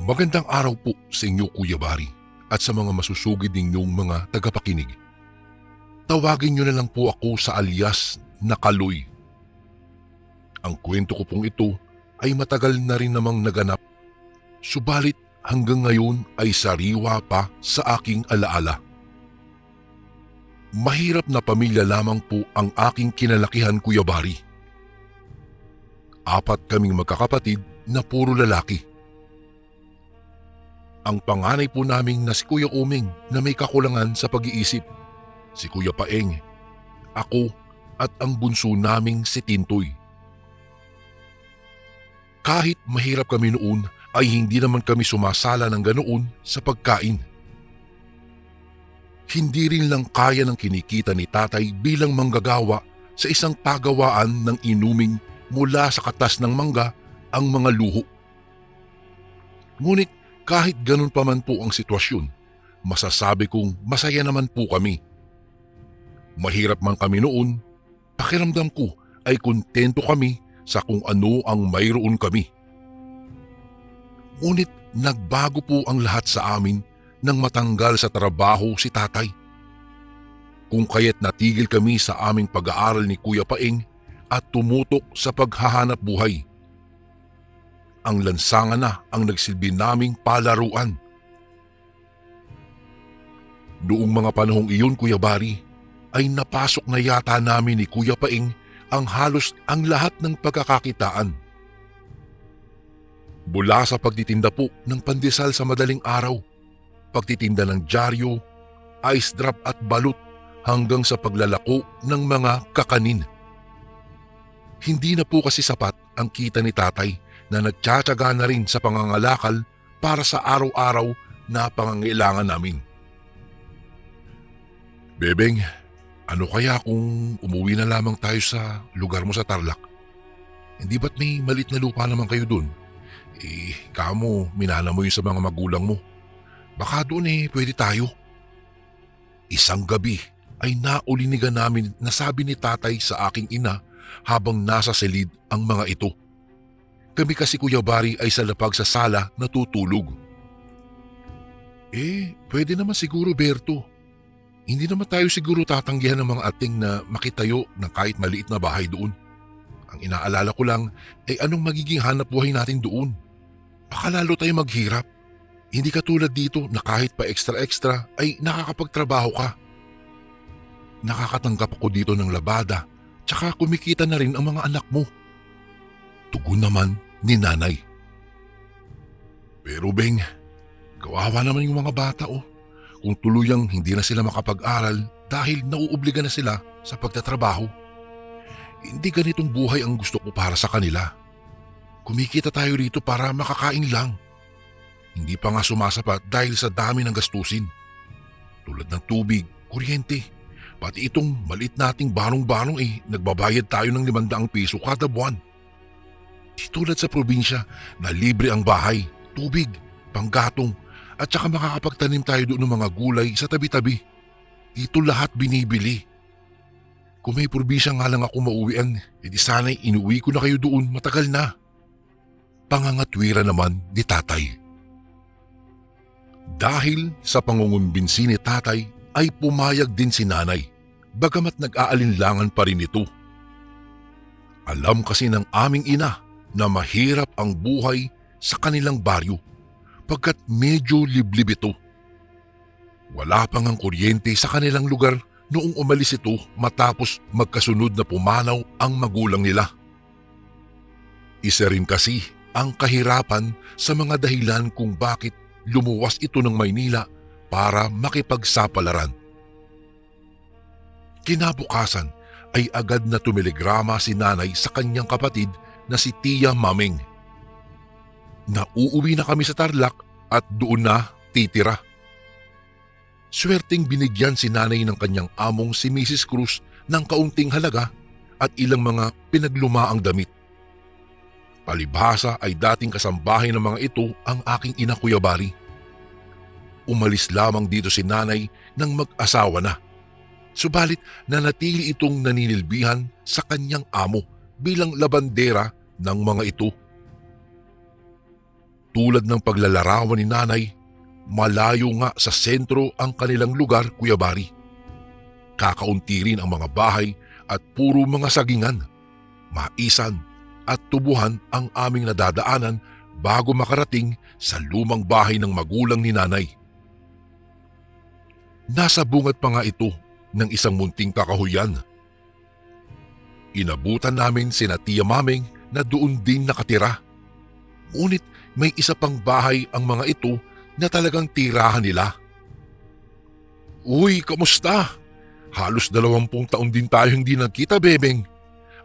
Magandang araw po sa inyo Kuya Bari at sa mga masusugid ninyong mga tagapakinig. Tawagin niyo na lang po ako sa alias na Kaloy. Ang kwento ko pong ito ay matagal na rin namang naganap, subalit hanggang ngayon ay sariwa pa sa aking alaala. Mahirap na pamilya lamang po ang aking kinalakihan Kuya Bari. 4 kaming magkakapatid na puro lalaki. Ang panganay po naming na si Kuya Uming na may kakulangan sa pag-iisip, si Kuya Paeng, ako at ang bunso naming si Tintoy. Kahit mahirap kami noon ay hindi naman kami sumasala ng ganoon sa pagkain. Hindi rin lang kaya ng kinikita ni tatay bilang manggagawa sa isang pagawaan ng inuming mula sa katas ng mangga ang mga luho. Ngunit kahit ganun pa man po ang sitwasyon, masasabi kong masaya naman po kami. Mahirap man kami noon, pakiramdam ko ay kontento kami sa kung ano ang mayroon kami. Ngunit nagbago po ang lahat sa amin nang matanggal sa trabaho si tatay. Kung kaya't natigil kami sa aming pag-aaral ni Kuya Paeng at tumutok sa paghahanap buhay. Ang lansangan na ang nagsilbi naming palaruan. Noong mga panahong iyon Kuya Bari, ay napasok na yata namin ni Kuya Paeng ang halos ang lahat ng pagkakakitaan. Mula sa pagtitinda po ng pandesal sa madaling araw, pagtitinda ng dyaryo, ice drop at balut hanggang sa paglalako ng mga kakanin. Hindi na po kasi sapat ang kita ni tatay na nagtsatsaga na rin sa pangangalakal para sa araw-araw na pangangailangan namin. Bebeng, ano kaya kung umuwi na lamang tayo sa lugar mo sa Tarlac? Hindi ba't may malit na lupa naman kayo dun? Kamo, minana mo yun sa mga magulang mo. Baka doon pwede tayo. Isang gabi ay naulinigan namin na sabi ni tatay sa aking ina habang nasa silid ang mga ito. Kami kasi Kuya Bari ay sa lapag sa sala natutulog. Pwede naman siguro Berto. Hindi naman tayo siguro tatanggihan ng mga ating na makitayo ng kahit maliit na bahay doon. Ang inaalala ko lang ay anong magiging hanap buhay natin doon. Baka lalo tayo maghirap. Hindi katulad dito na kahit pa extra-extra ay nakakapagtrabaho ka. Nakakatanggap ako dito ng labada tsaka kumikita na rin ang mga anak mo. Tugon naman ni nanay. Pero Beng, kawawa naman yung mga bata kung tuluyang hindi na sila makapag-aral dahil nauobliga na sila sa pagtatrabaho. Hindi ganitong buhay ang gusto ko para sa kanila. Kumikita tayo rito para makakain lang. Hindi pa nga sumasapat dahil sa dami ng gastusin. Tulad ng tubig, kuryente, pati itong maliit nating barong-barong nagbabayad tayo ng 500 piso kada buwan. Di tulad sa probinsya na libre ang bahay, tubig, panggatong at saka makakapagtanim tayo doon ng mga gulay sa tabi-tabi. Dito lahat binibili. Kung may probinsya nga lang ako mauwian, edi sana'y inuwi ko na kayo doon matagal na. Pangangatwira naman ni tatay. Dahil sa pangungumbinsi ni tatay ay pumayag din si nanay, bagamat nag-aalinlangan pa rin ito. Alam kasi ng aming ina na mahirap ang buhay sa kanilang baryo pagkat medyo liblib ito. Wala pang ang kuryente sa kanilang lugar noong umalis ito matapos magkasunod na pumanaw ang magulang nila. Isa rin kasi ang kahirapan sa mga dahilan kung bakit lumuwas ito ng Maynila para makipagsapalaran. Kinabukasan ay agad na tumelegrama si nanay sa kanyang kapatid na si Tia Mameng. Nauuwi na kami sa Tarlac at doon na titira. Swerteng binigyan si nanay ng kanyang among si Mrs. Cruz ng kaunting halaga at ilang mga pinaglumaang damit. Palibhasa ay dating kasambahay ng mga ito ang aking ina Kuya Bari. Umalis lamang dito si nanay nang mag-asawa na. Subalit nanatili itong naninilbihan sa kanyang amo bilang labandera ng mga ito. Tulad ng paglalarawan ni nanay, malayo nga sa sentro ang kanilang lugar, Kuya Bari. Kakaunti rin ang mga bahay at puro mga sagingan, maisan at tubuhan ang aming nadadaanan bago makarating sa lumang bahay ng magulang ni nanay. Nasa bungad pa nga ito ng isang munting kakahuyan. Inabutan namin sina Tia Maming na doon din nakatira. Ngunit may isa pang bahay ang mga ito na talagang tirahan nila. "Uy, kamusta? Halos 20 taon din tayo hindi nagkita, Bebeng.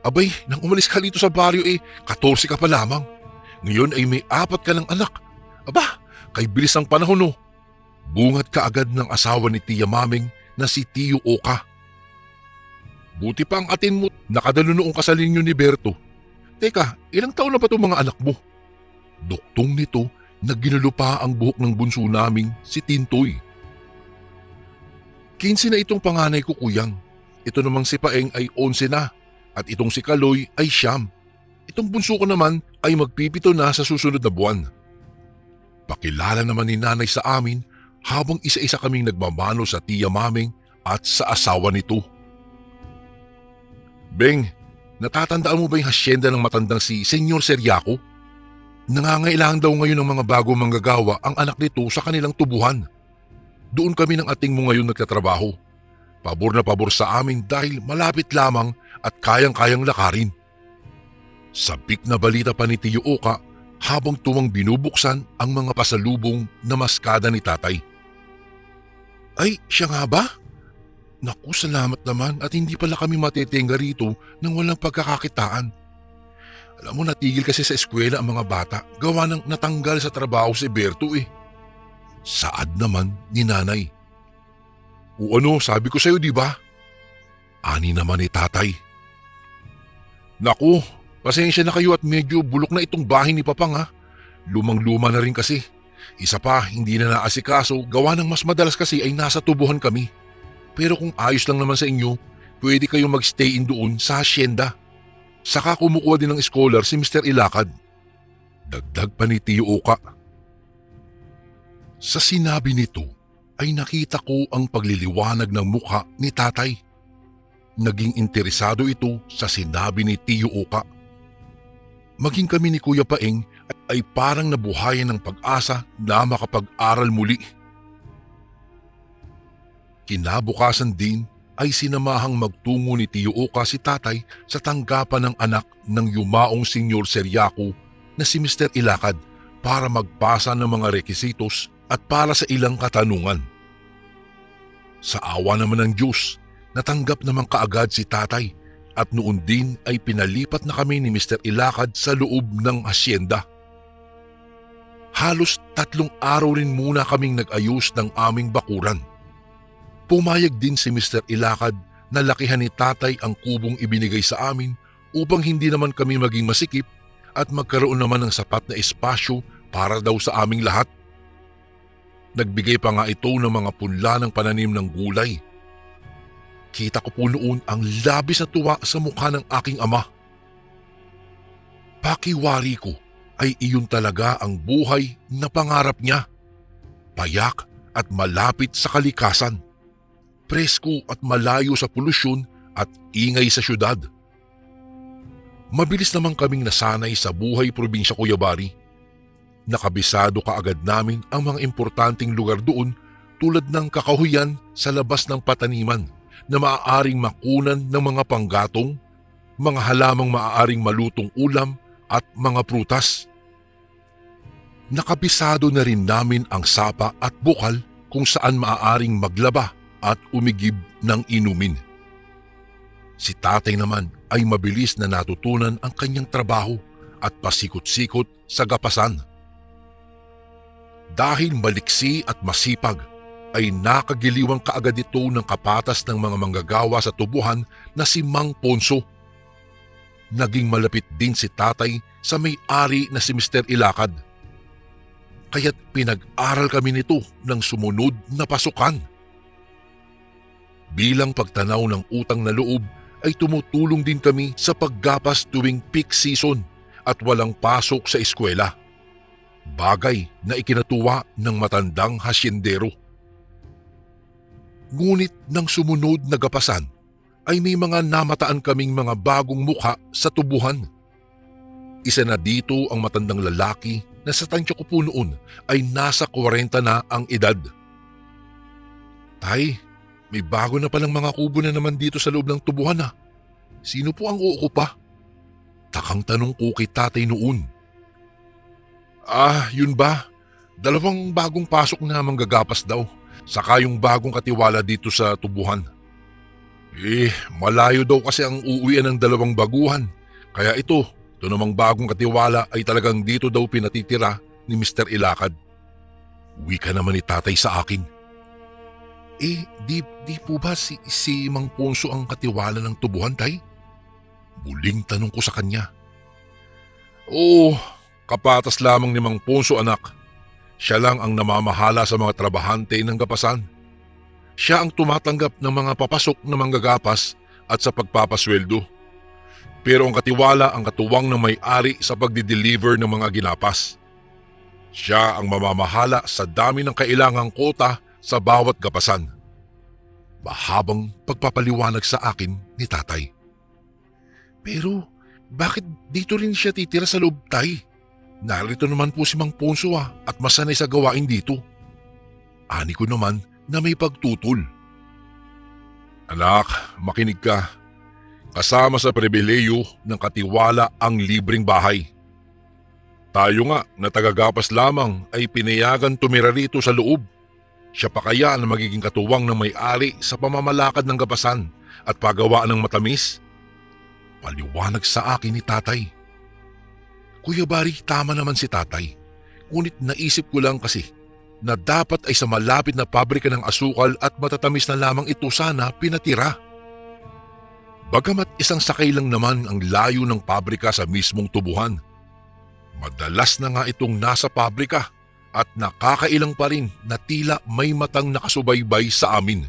Abay, nang umalis ka dito sa baryo 14 ka pa lamang. Ngayon ay may 4 ka ng anak. Aba, kay bilis ang panahon no." Bungad ka agad ng asawa ni Tia Maming na si Tio Oka. "Buti pa ang atin mo, nakadalo noong kasalin niyo ni Berto. Teka, ilang taon na ba itong mga anak mo?" Duktong nito na ginulo pa ang buhok ng bunso naming si Tintoy. 15 na itong panganay ko, kuyang. Ito namang si Paeng ay 11 na at itong si Kaloy ay 9. Itong bunso ko naman ay magpipito na sa susunod na buwan. Pakilala naman ni nanay sa amin habang isa-isa kaming nagmamano sa Tia Maming at sa asawa nito. "Beng, natatandaan mo ba yung hasyenda ng matandang si Senyor Seriaco? Nangangailangan daw ngayon ng mga bago manggagawa ang anak nito sa kanilang tubuhan. Doon kami ng ating mo ngayon nagtatrabaho. Pabor na pabor sa amin dahil malapit lamang at kayang-kayang lakarin." Sabik na balita pa ni Tio Oka habang tuwang binubuksan ang mga pasalubong na maskada ni tatay. "Ay, siya nga ba? Naku, salamat naman at hindi pala kami matetenga rito nang walang pagkakakitaan. Alam mo, natigil kasi sa eskwela ang mga bata gawa ng natanggal sa trabaho si Berto Saad naman ni nanay. "O ano, sabi ko sa'yo, di ba?" Ani naman ni tatay. "Naku, pasensya na kayo at medyo bulok na itong bahay ni Papang ha. Lumang-luma na rin kasi. Isa pa, hindi na naasikaso gawa ng mas madalas kasi ay nasa tubuhan kami. Pero kung ayos lang naman sa inyo, pwede kayong magstay in doon sa hasyenda. Saka kumukuha din ng scholar si Mr. Ilakad." Dagdag pa ni Tio Oka. Sa sinabi nito ay nakita ko ang pagliliwanag ng mukha ni tatay. Naging interesado ito sa sinabi ni Tio Oka. Maging kami ni Kuya Paeng ay parang nabuhayan ng pag-asa na makapag-aral muli. Kinabukasan din ay sinamahang magtungo ni Tio Oka si tatay sa tanggapan ng anak ng yumaong Senyor Seriaco na si Mr. Ilakad para magpasa ng mga rekisitos at para sa ilang katanungan. Sa awa naman ng Diyos, natanggap naman kaagad si tatay at noon din ay pinalipat na kami ni Mr. Ilakad sa loob ng hasyenda. Halos 3 araw rin muna kaming nag-ayos ng aming bakuran. Pumayag din si Mr. Ilakad na lakihan ni tatay ang kubong ibinigay sa amin upang hindi naman kami maging masikip at magkaroon naman ng sapat na espasyo para daw sa aming lahat. Nagbigay pa nga ito ng mga punla ng pananim ng gulay. Kita ko po noon ang labis na tuwa sa mukha ng aking ama. Pakiwari ko ay iyon talaga ang buhay na pangarap niya. Payak at malapit sa kalikasan. Presko at malayo sa polusyon at ingay sa syudad. Mabilis naman kaming nasanay sa buhay probinsya, Kuya Bari. Nakabisado kaagad namin ang mga importanteng lugar doon tulad ng kakahuyan sa labas ng pataniman na maaaring makunan ng mga panggatong, mga halamang maaaring malutong ulam at mga prutas. Nakabisado na rin namin ang sapa at bukal kung saan maaaring maglaba at umigib ng inumin. Si tatay naman ay mabilis na natutunan ang kanyang trabaho at pasikot-sikot sa gapasan. Dahil maliksi at masipag, ay nakagiliwang kaagad ito ng kapatas ng mga manggagawa sa tubuhan na si Mang Ponso. Naging malapit din si tatay sa may-ari na si Mr. Ilakad. Kaya't pinag-aral kami nito ng sumunod na pasukan. Bilang pagtanaw ng utang na loob ay tumutulong din kami sa paggapas tuwing peak season at walang pasok sa eskwela. bagay na ikinatuwa ng matandang hasyendero. Ngunit nang sumunod na gapasan ay may mga namataan kaming mga bagong mukha sa tubuhan. Isa na dito ang matandang lalaki na sa tansya ko po noon ay nasa 40 na ang edad. Tay, may bago na palang mga kubo na naman dito sa loob ng tubuhan ah. Sino po ang uukupa? Takang tanong ko kay tatay noon. Yun ba? 2 bagong pasok na manggagapas daw. Saka yung bagong katiwala dito sa tubuhan. Malayo daw kasi ang uuwian ng 2 baguhan. Kaya ito namang bagong katiwala ay talagang dito daw pinatitira ni Mr. Ilakad. Wika naman ni tatay sa akin. Di po ba si Mang Ponso ang katiwala ng tubuhan, tay? Muling tanong ko sa kanya. Oo, kapatas lamang ni Mang Ponso, anak. Siya lang ang namamahala sa mga trabahante ng gapasan. Siya ang tumatanggap ng mga papasok na manggagapas at sa pagpapasweldo. Pero ang katiwala ang katuwang ng may-ari sa pagdi-deliver ng mga ginapas. Siya ang mamamahala sa dami ng kailangang kota sa bawat gapasan. Mahabang pagpapaliwanag sa akin ni tatay. Pero bakit dito rin siya titira sa loob, tay? Narito naman po si Mang Ponso at masanay sa gawain dito. Ani ko naman na may pagtutol. Anak, makinig ka. Kasama sa pribileyo ng katiwala ang libreng bahay. Tayo nga na tagagapas lamang ay pinayagan tumira rito sa loob. Siya pa kaya na magiging katuwang ng may-ari sa pamamalakad ng gapasan at paggawaan ng matamis? Paliwanag sa akin ni tatay. Kuya Bari, tama naman si tatay. Ngunit naisip ko lang kasi na dapat ay sa malapit na pabrika ng asukal at matatamis na lamang ito sana pinatira. Bagamat isang sakay lang naman ang layo ng pabrika sa mismong tubuhan. Madalas na nga itong nasa pabrika at nakakailang pa rin na tila may matang nakasubaybay sa amin.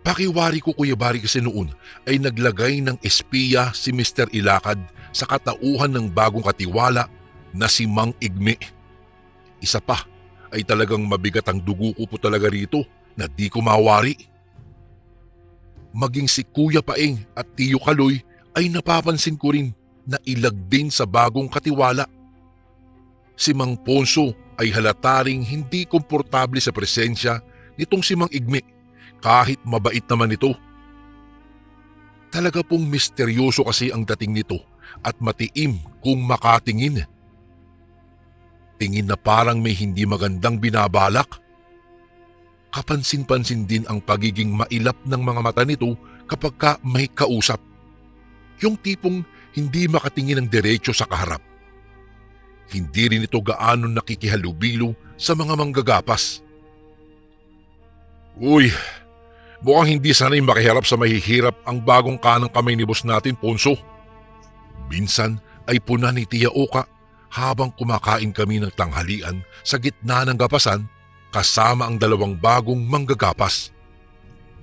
Pakiwari ko, Kuya Bari, kasi noon ay naglagay ng espiya si Mr. Ilakad sa katauhan ng bagong katiwala na si Mang Igme. Isa pa ay talagang mabigat ang dugo ko po talaga rito na di ko mawari. Maging si Kuya Paeng at Tiyo Kaloy ay napapansin ko rin na ilag din sa bagong katiwala. Si Mang Ponso ay halataring hindi komportable sa presensya nitong si Mang Igme kahit mabait naman ito. Talaga pong misteryoso kasi ang dating nito at matiim kung makatingin. Tingin na parang may hindi magandang binabalak. Kapansin-pansin din ang pagiging mailap ng mga mata nito kapag ka may kausap. Yung tipong hindi makatingin ng diretso sa kaharap. Hindi rin ito gaano nakikihalubilo sa mga manggagapas. Uy, mukhang hindi sanay makiharap sa mahihirap ang bagong kanang kamay ni boss natin, Ponso. Minsan ay puna ni Tia Oka habang kumakain kami ng tanghalian sa gitna ng gapasan kasama ang 2 bagong manggagapas.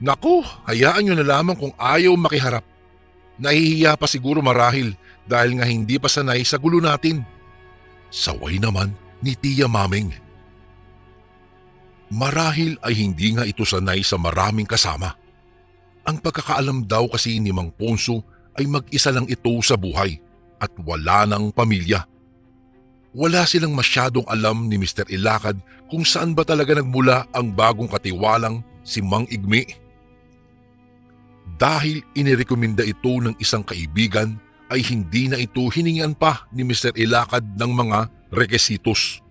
Naku, hayaan nyo na lamang kung ayaw makiharap. Nahihiya pa siguro marahil dahil nga hindi pa sanay sa gulo natin. Saway naman ni Tia Maming. Marahil ay hindi nga ito sanay sa maraming kasama. Ang pagkakaalam daw kasi ni Mang Ponso ay mag-isa lang ito sa buhay at wala ng pamilya. Wala silang masyadong alam ni Mr. Ilakad kung saan ba talaga nagmula ang bagong katiwalang si Mang Igme. Dahil inirekomenda ito ng isang kaibigan ay hindi na ito hiningan pa ni Mr. Ilakad ng mga rekesitos.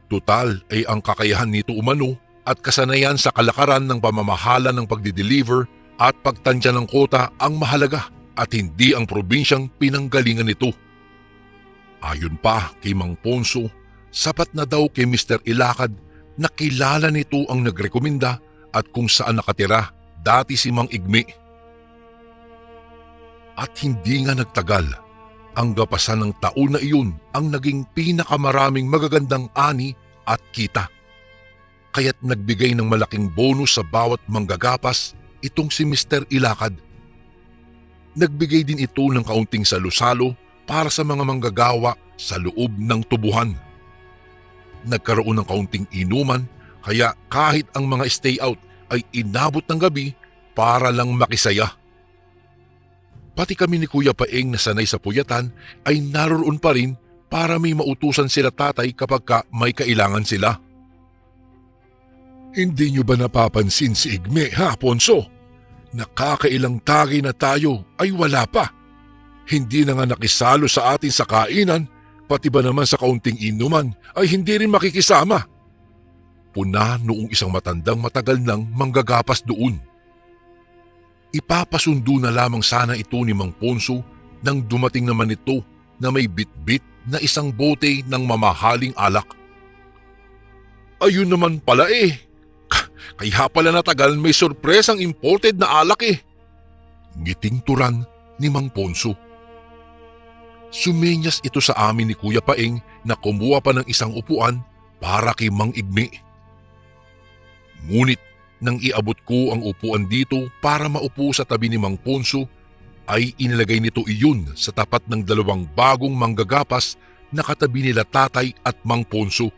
Tutal ay ang kakayahan nito umano at kasanayan sa kalakaran ng pamamahala ng pagdi-deliver at pagtansya ng kota ang mahalaga at hindi ang probinsyang pinanggalingan nito. Ayon pa kay Mang Ponso, sapat na daw kay Mr. Ilakad na kilala nito ang nagrekomenda at kung saan nakatira dati si Mang Igme. At hindi nga nagtagal, ang gapasan ng taon na iyon ang naging pinakamaraming magagandang ani at kita. Kaya't nagbigay ng malaking bonus sa bawat manggagapas itong si Mr. Ilakad. Nagbigay din ito ng kaunting salo-salo para sa mga manggagawa sa loob ng tubuhan. Nagkaroon ng kaunting inuman kaya kahit ang mga stay out ay inabot ng gabi para lang makisaya. Pati kami ni Kuya Paeng na sanay sa puyatan ay naroon pa rin para may mautusan sila tatay kapag may kailangan sila. Hindi niyo ba napapansin si Igme ha, Ponso? Nakakailang tagay na tayo ay wala pa. Hindi na nga nakisalo sa atin sa kainan, pati ba naman sa kaunting inuman ay hindi rin makikisama. Puna noong isang matandang matagal nang manggagapas doon. Ipapasundo na lamang sana ito ni Mang Ponso nang dumating naman ito na may bitbit na isang bote ng mamahaling alak. Ayun naman pala eh. Kaya pala natagal may sorpresang imported na alak eh. Ngiting turan ni Mang Ponso. Sumenyas ito sa amin ni Kuya Paeng na kumuha pa ng isang upuan para kay Mang Igme. Ngunit nang iabot ko ang upuan dito para maupo sa tabi ni Mang Ponso, ay inilagay nito iyon sa tapat ng dalawang bagong manggagapas na katabi nila tatay at Mang Ponso.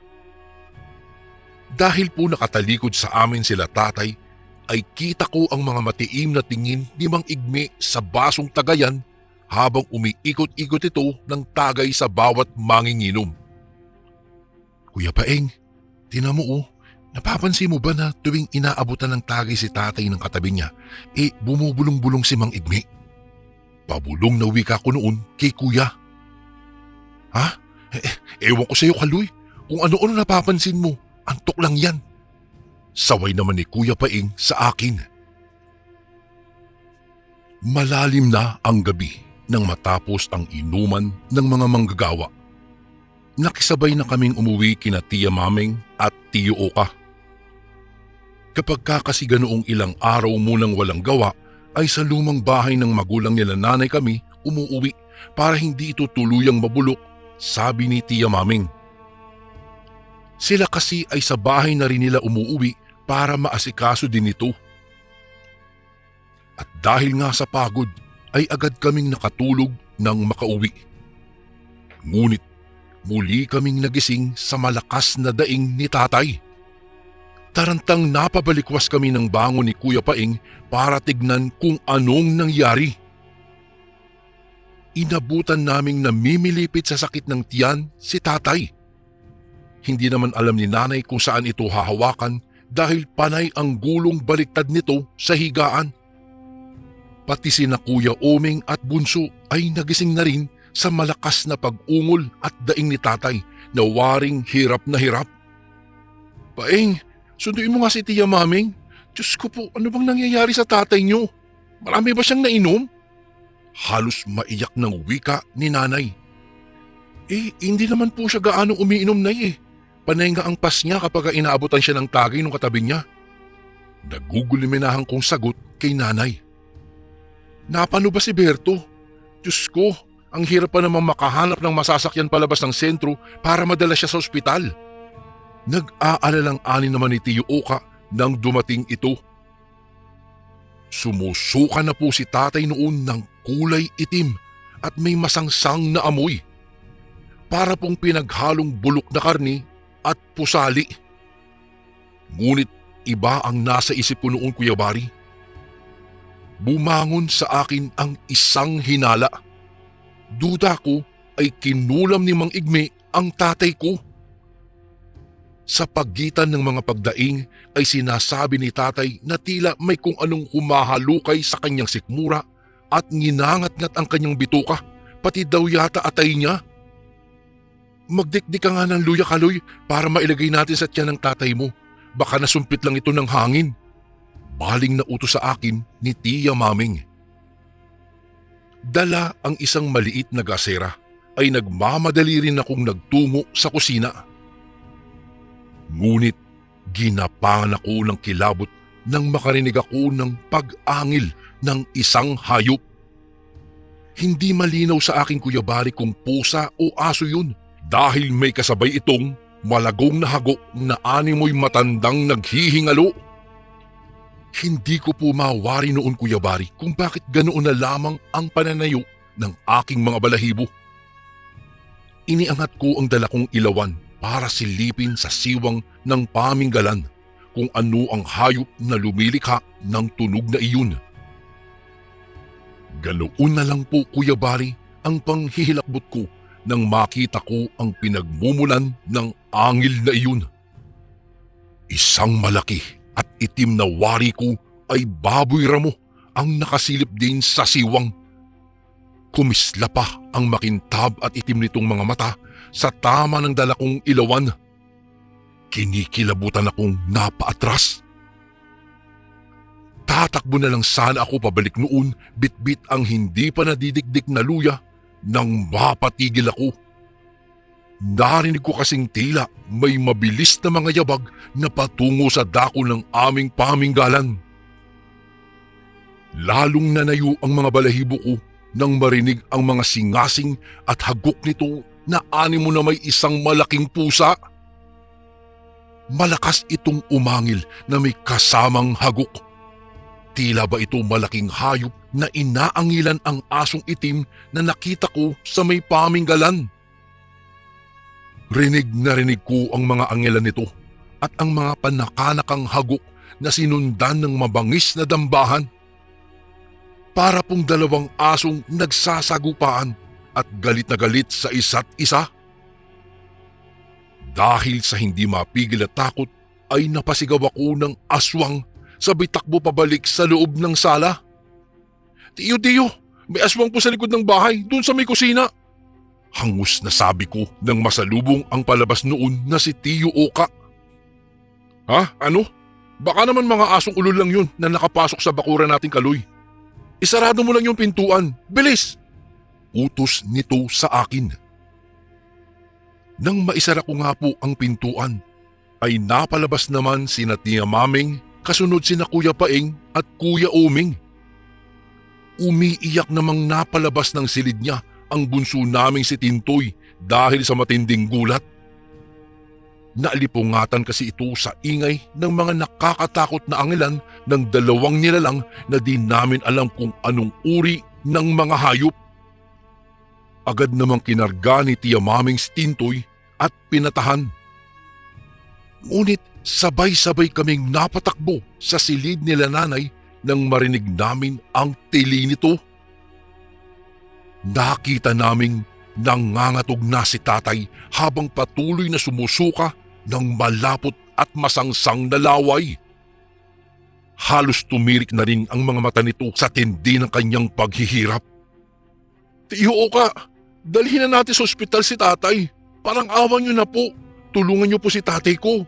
Dahil po nakatalikod sa amin sila tatay, ay kita ko ang mga matiim na tingin ni Mang Igme sa basong tagayan habang umiikot-ikot ito ng tagay sa bawat manginginom. Kuya Paeng, tinan mo oh, napapansin mo ba na tuwing inaabutan ng tagay si tatay ng katabi niya, bumubulong-bulong si Mang Igme? Pabulong na wika ko noon kay Kuya. Ha? Ewan ko sa iyo, Kaloy, kung ano-ano napapansin mo. Antok lang yan. Saway naman ni Kuya Paeng sa akin. Malalim na ang gabi nang matapos ang inuman ng mga manggagawa. Nakisabay na kaming umuwi kina Tia Mameng at Tiyo Oka. Kapag kakasiga noong ilang araw munang walang gawa, ay sa lumang bahay ng magulang nila nanay kami umuuwi para hindi ito tuluyang mabulok, sabi ni Tia Mameng. Sila kasi ay sa bahay na rin nila umuuwi para maasikaso din ito. At dahil nga sa pagod ay agad kaming nakatulog nang makauwi. Ngunit muli kaming nagising sa malakas na daing ni tatay. Tarantang napabalikwas kami ng bangon ni Kuya Paeng para tignan kung anong nangyari. Inabutan naming namimilipit sa sakit ng tiyan si tatay. Hindi naman alam ni nanay kung saan ito hahawakan dahil panay ang gulong baliktad nito sa higaan. Pati sina Kuya Omeng at Bunso ay nagising na rin sa malakas na pag-ungol at daing ni tatay na waring hirap na hirap. Paeng, sunduin mo nga si Tia Mameng. Diyos ko po, ano bang nangyayari sa tatay niyo? Marami ba siyang nainom? Halos maiyak ng wika ni nanay. Hindi naman po siya gaano umiinom na Panay nga ang pas niya kapag inaabutan siya ng tagay nung katabi niya. Naguguliminahan kong sagot kay nanay. Napano ba si Berto? Diyos ko, ang hirap pa namang makahanap ng masasakyan palabas ng sentro para madala siya sa ospital. Nag-aalalang ani naman ni Tiyo Oka nang dumating ito. Sumusuka na po si tatay noon ng kulay itim at may masangsang na amoy. Para pong pinaghalong bulok na karni at pusali. Ngunit iba ang nasa isip ko noon, Kuya Bari. Bumangon sa akin ang isang hinala. Duda ko ay kinulam ni Mang Igme ang tatay ko. Sa pagitan ng mga pagdaing ay sinasabi ni tatay na tila may kung anong humahalukay sa kanyang sikmura at nginangat-ngat ang kanyang bituka, pati daw yata atay niya. Magdikdik ka nga ng luya, Kaloy, para mailagay natin sa tiyan ng tatay mo. Baka nasumpit lang ito ng hangin. Baling na utos sa akin ni Tia Mameng. Dala ang isang maliit na gasera ay nagmamadali rin akong nagtungo sa kusina. Ngunit ginapangan ako ng kilabot nang makarinig ako ng pag-angil ng isang hayop. Hindi malinaw sa akin, Kuya Bari, kung pusa o aso yun dahil may kasabay itong malagong na hago na animoy matandang naghihingalo. Hindi ko po mawari noon, Kuya Bari, kung bakit ganoon na lamang ang pananayo ng aking mga balahibo. Iniangat ko ang dala kong ilawan para silipin sa siwang ng paminggalan kung ano ang hayop na lumilikha ng tunog na iyon. Ganoon na lang po, Kuya Bari, ang panghihilakbot ko nang makita ko ang pinagmumulan ng angil na iyon. Isang malaki at itim na wari ko ay baboy ramo ang nakasilip din sa siwang. Kumisla pa ang makintab at itim nitong mga mata sa tama ng dala kong ilawan. Kinikilabutan akong napaatras. Tatakbo na lang sana ako pabalik noon, bitbit ang hindi pa nadidikdik na luya nang mapatigil ako. Narinig ko kasing tila may mabilis na mga yabag na patungo sa dako ng aming paminggalan. Lalong nanayo ang mga balahibo ko nang marinig ang mga singasing at hagok nito na animo na may isang malaking pusa. Malakas itong umangil na may kasamang hagok. Tila ba ito malaking hayop na inaangilan ang asong itim na nakita ko sa may paminggalan. Rinig na rinig ko ang mga angilan nito at ang mga panakanakang hagok na sinundan ng mabangis na dambahan. Para pong dalawang asong nagsasagupaan at galit na galit sa isa't isa. Dahil sa hindi mapigil na takot ay napasigaw ako ng aswang sabay takbo pabalik sa loob ng sala. Tiyo, may aswang po sa likod ng bahay doon sa may kusina. Hangus na sabi ko nang masalubong ang palabas noon na si Tiyo Oka. Ha? Ano? Baka naman mga asong ulol lang yun na nakapasok sa bakuran nating Kaloy. Isarado mo lang yung pintuan. Bilis! Utos nito sa akin. Nang maisara ko nga po ang pintuan, ay napalabas naman sina Tia Maming, kasunod sina Kuya Paeng at Kuya Oming. Umiiyak namang napalabas ng silid niya ang bunso naming si Tintoy dahil sa matinding gulat. Naalipungatan kasi ito sa ingay ng mga nakakatakot na angilan ng dalawang nilalang na di namin alam kung anong uri ng mga hayop. Agad namang kinarga ni Tia Maming si Tintoy at pinatahan. Ngunit sabay-sabay kaming napatakbo sa silid nila nanay nang marinig namin ang tili nito. Nakita naming nangangatog na si tatay habang patuloy na sumusuka ng malapot at masangsang na laway. Halos tumirik na rin ang mga mata nito sa tindi ng kanyang paghihirap. Tiyo Oka, dalhin na natin sa ospital si tatay. Parang awa niyo na po. Tulungan niyo po si tatay ko.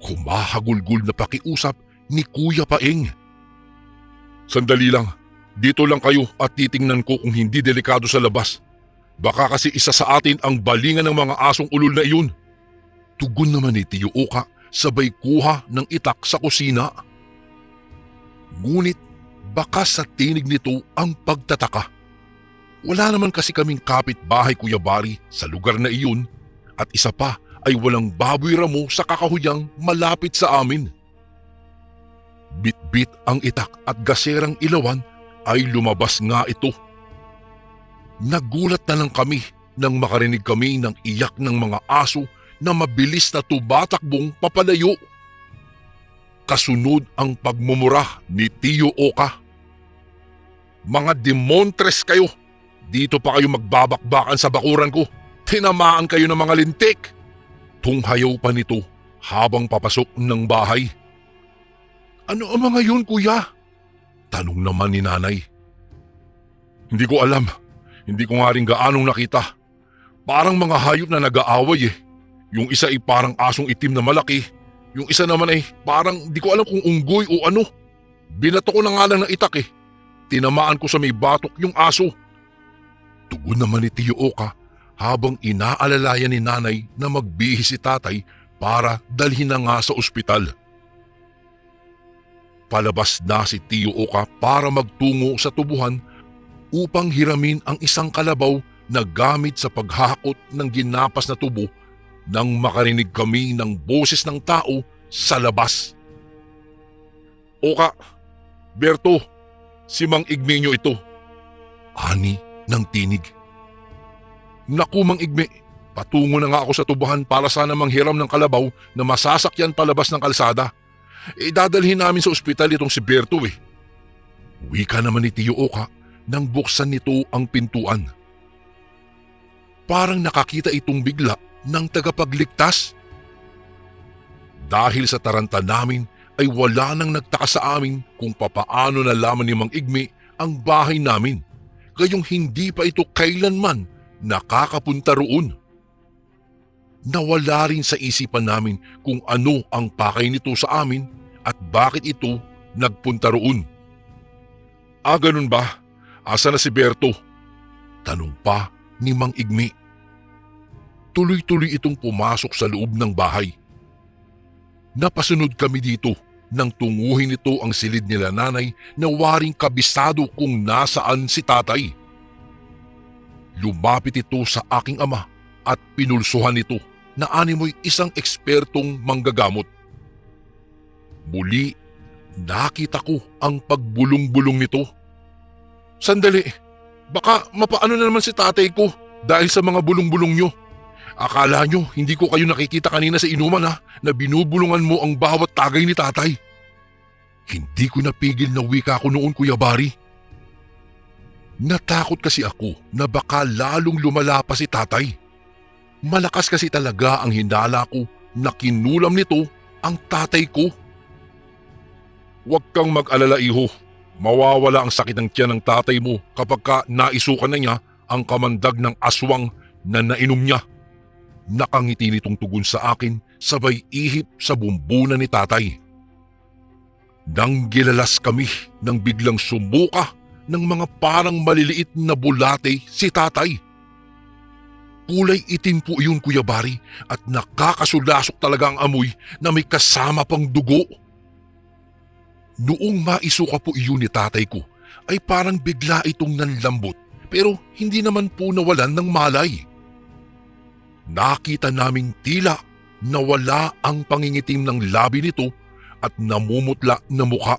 Humahagulgul na pakiusap ni Kuya Paeng. Sandali lang. Dito lang kayo at titingnan ko kung hindi delikado sa labas. Baka kasi isa sa atin ang balingan ng mga asong ulol na iyon. Tugon naman ni Tiyo Oka sabay kuha ng itak sa kusina. Ngunit baka sa tinig nito ang pagtataka. Wala naman kasi kaming kapitbahay, Kuya Bari, sa lugar na iyon at isa pa ay walang baboy ramo sa kakahuyang malapit sa amin. Bit-bit ang itak at gaserang ilawan ay lumabas nga ito. Nagulat na lang kami nang makarinig kami ng iyak ng mga aso na mabilis na tumatakbong papalayo. Kasunod ang pagmumura ni Tiyo Oka. Mga demontres kayo! Dito pa kayo magbabakbakan sa bakuran ko. Tinamaan kayo ng mga lintik. Tunghayaw pa nito habang papasok ng bahay. Ano ang mga yun, kuya? Tanong naman ni nanay. Hindi ko alam. Hindi ko nga rin gaanong nakita. Parang mga hayop na nag-aaway eh. Yung isa ay parang asong itim na malaki. Yung isa naman ay parang di ko alam kung unggoy o ano. Binato ko na nga lang ng itak eh. Tinamaan ko sa may batok yung aso. Tugon naman ni Tiyo Oka habang inaalalayan ni nanay na magbihis si tatay para dalhin na nga sa ospital. Palabas na si Tiyo Oka para magtungo sa tubuhan upang hiramin ang isang kalabaw na gamit sa paghahakot ng ginapas na tubo nang makarinig kami ng boses ng tao sa labas. Oka, Berto, si Mang Igmenyo ito. Ani ng tinig. Naku, Mang Igme, Patungo na nga ako sa tubuhan para sana manghiram ng kalabaw na masasakyan palabas ng kalsada. Dadalhin namin sa ospital itong si Berto eh. Wika naman ni Tio Oka nang buksan nito ang pintuan. Parang nakakita itong bigla ng tagapagligtas. Dahil sa taranta namin ay wala nang nagtaka sa amin kung papaano nalaman ni Mang Igmi ang bahay namin, gayong hindi pa ito kailanman nakakapunta roon. Nawala rin sa isipan namin kung ano ang pakay nito sa amin at bakit ito nagpunta roon. Ganun ba? Asa na si Berto? Tanong pa ni Mang Igmi. Tuloy-tuloy itong pumasok sa loob ng bahay. Napasunod kami dito nang tunguhin nito ang silid nila nanay na waring kabisado kung nasaan si tatay. Lumapit ito sa aking ama at pinulsuhan nito na animoy isang ekspertong manggagamot. Muli, nakita ko ang pagbulong-bulong nito. Sandali, baka mapaano na naman si tatay ko dahil sa mga bulong-bulong nyo. Akala nyo hindi ko kayo nakikita kanina sa inuman na binubulungan mo ang bawat tagay ni tatay. Hindi ko napigil na wika ko noon, Kuya Bari. Natakot kasi ako na baka lalong lumala pa si tatay. Malakas kasi talaga ang hinala ko na kinulam nito ang tatay ko. Huwag kang mag-alala, iho. Mawawala ang sakit ng tiyan ng tatay mo kapag naisukan na niya ang kamandag ng aswang na nainom niya. Nakangiti nitong tugon sa akin sabay ihip sa bumbunan ni tatay. Nang gilalas kami nang biglang sumuka ng mga parang maliliit na bulate si tatay. Kulay itim po iyon, Kuya Bari, at nakakasulasok talaga ang amoy na may kasama pang dugo. Noong maisuka po iyon ni tatay ko ay parang bigla itong nanlambot pero hindi naman po nawalan ng malay. Nakita naming tila nawala ang pangingitim ng labi nito at namumutla na mukha.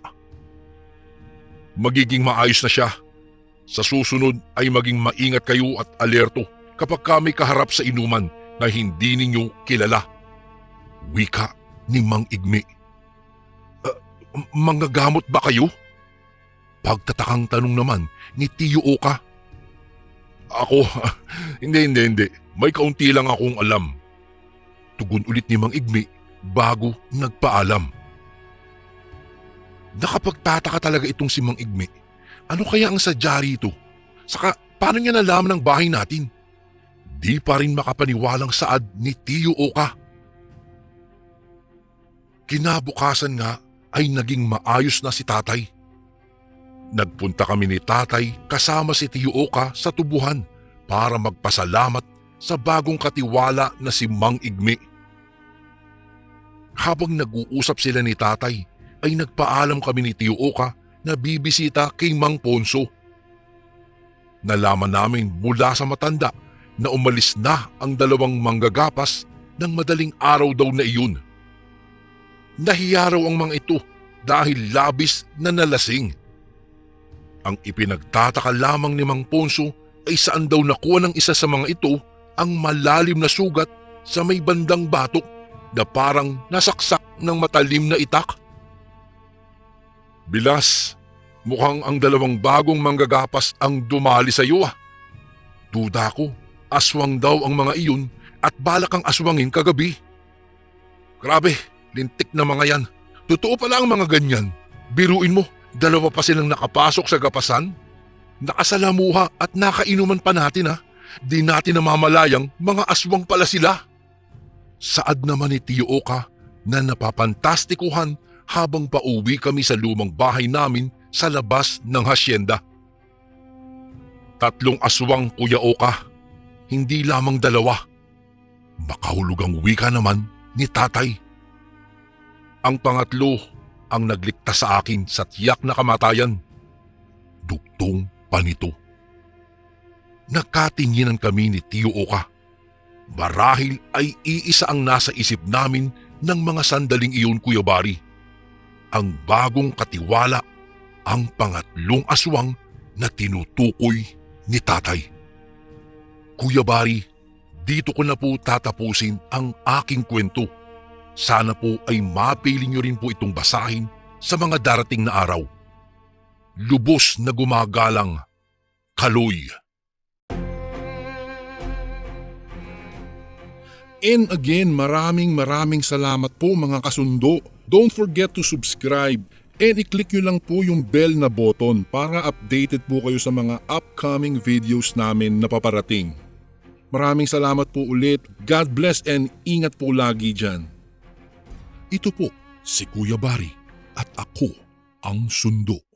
Magiging maayos na siya. Sa susunod ay maging maingat kayo at alerto kapag kami kaharap sa inuman na hindi ninyo kilala. Wika ni Mang Igmi. Manggagamot ba kayo? Pagtatakang tanong naman ni Tio Oka. Ako, hindi. May kaunti lang akong alam. Tugon ulit ni Mang Igmi bago nagpaalam. Nakapagtataka talaga itong si Mang Igmi. Ano kaya ang sadya rito? Saka paano niya nalaman ang bahay natin? Di pa rin makapaniwalang saad ni Tio Oka. Kinabukasan nga ay naging maayos na si tatay. Nagpunta kami ni tatay kasama si Tio Oka sa tubuhan para magpasalamat sa bagong katiwala na si Mang Igmi. Habang nag-uusap sila ni tatay ay nagpaalam kami ni Tio Oka na bibisita kay Mang Ponso. Nalaman namin mula sa matanda na umalis na ang dalawang manggagapas ng madaling araw daw na iyon. Nahiya raw ang mga ito dahil labis na nalasing. Ang ipinagtataka lamang ni Mang Ponso ay saan daw nakuha ng isa sa mga ito ang malalim na sugat sa may bandang batok na parang nasaksak ng matalim na itak. Bilas, mukhang ang dalawang bagong manggagapas ang dumali sa iyo. Duda ko, aswang daw ang mga iyon at balak ang aswangin kagabi. Grabe, lintik na mga yan. Totoo pala ang mga ganyan. Biruin mo, dalawa pa silang nakapasok sa gapasan. Nakasalamuha at nakainuman pa natin. Di natin namamalayang mga aswang pala sila. Saad naman ni Tio Oka na napapantastikuhan habang pauwi kami sa lumang bahay namin sa labas ng hasyenda. 3 aswang, Kuya Oka. Hindi lamang 2. Makahulugang wika naman ni tatay. Ang pangatlo ang nagligtas sa akin sa tiyak na kamatayan. Dugtong pa nito. Nakatinginan kami ni Tio Oka. Marahil ay iisa ang nasa isip namin ng mga sandaling iyon, Kuya Bari. Ang bagong katiwala, ang pangatlong aswang na tinutukoy ni tatay. Kuya Bari, dito ko na po tatapusin ang aking kwento. Sana po ay mapiling nyo rin po itong basahin sa mga darating na araw. Lubos na gumagalang, Kaloy. And again, maraming salamat po mga kasundo. Don't forget to subscribe and i-click nyo lang po yung bell na button para updated po kayo sa mga upcoming videos namin na paparating. Maraming salamat po ulit. God bless and ingat po lagi dyan. Ito po si Kuya Bari at ako ang Sundo.